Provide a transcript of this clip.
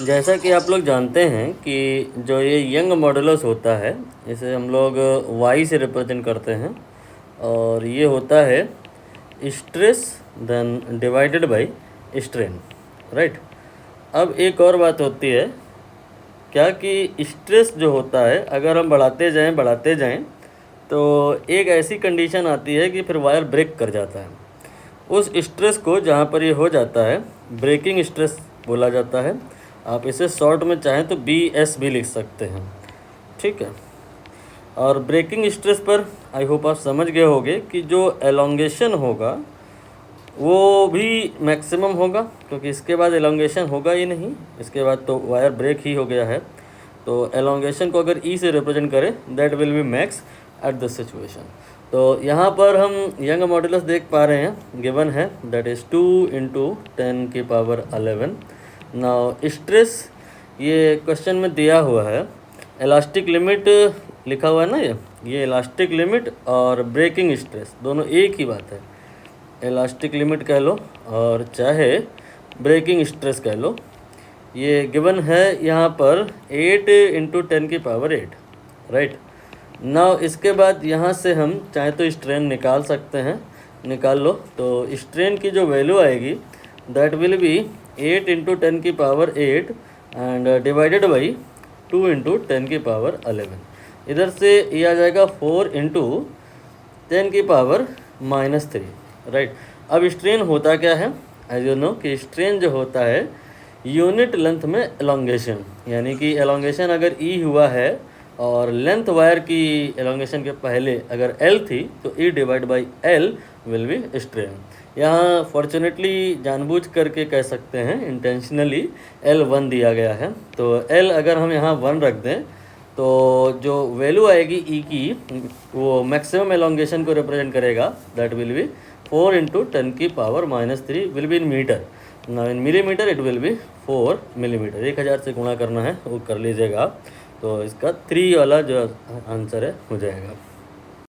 जैसा कि आप लोग जानते हैं कि जो ये यंग मॉडुलस होता है इसे हम लोग वाई से रिप्रेजेंट करते हैं और ये होता है stress then divided by strain, right. अब एक और बात होती है क्या कि स्ट्रेस जो होता है अगर हम बढ़ाते जाएं तो एक ऐसी कंडीशन आती है कि फिर वायर ब्रेक कर जाता है। उस स्ट्रेस को जहाँ पर ये हो जाता है ब्रेकिंग स्ट्रेस बोला जाता है। आप इसे शॉर्ट में चाहें तो BS भी लिख सकते हैं, ठीक है। और ब्रेकिंग स्ट्रेस पर आई होप आप समझ गए होंगे कि जो एलोंगेशन होगा वो भी मैक्सिमम होगा, क्योंकि इसके बाद एलोंगेशन होगा ही नहीं, इसके बाद तो वायर ब्रेक ही हो गया है। तो एलोंगेशन को अगर ई से रिप्रेजेंट करें that will B max at the situation. तो यहाँ पर हम यंग मॉडुलस देख पा रहे हैं, गिवन है दैट इज़ 2 × 10⁻11। नाउ स्ट्रेस ये क्वेश्चन में दिया हुआ है, इलास्टिक लिमिट लिखा हुआ है ना, ये इलास्टिक लिमिट और ब्रेकिंग स्ट्रेस दोनों एक ही बात है। इलास्टिक लिमिट कह लो और चाहे ब्रेकिंग स्ट्रेस कह लो। ये गिवन है यहाँ पर 8 × 10⁸, राइट। नाउ इसके बाद यहाँ से हम चाहे तो स्ट्रेन निकाल सकते हैं, निकाल लो। तो स्ट्रेन की जो वैल्यू आएगी that will B 8 × 10⁸ and divided by 2 × 10⁻11। इधर से ये आ जाएगा 4 × 10⁻−3, राइट। अब स्ट्रेन होता क्या है, एज यू नो कि स्ट्रेन जो होता है यूनिट लेंथ में एलोंगेशन, यानी कि एलोंगेशन अगर ई हुआ है और लेंथ वायर की एलोंगेशन के पहले अगर एल थी तो ई divide by L will be strain. यहाँ फॉर्चुनेटली जानबूझ करके कह सकते हैं इंटेंशनली L1 दिया गया है, तो L अगर हम यहाँ 1 रख दें तो जो वैल्यू आएगी ई की वो मैक्सिमम एलोंगेशन को रिप्रेजेंट करेगा, that will be 4 × 10⁻−3 will be in metre. ना in millimetre it will be 4 millimetre. 1000 से गुणा करना है वो कर लीजिएगा आप, तो इसका 3 वाला जो आंसर है हो जाएगा।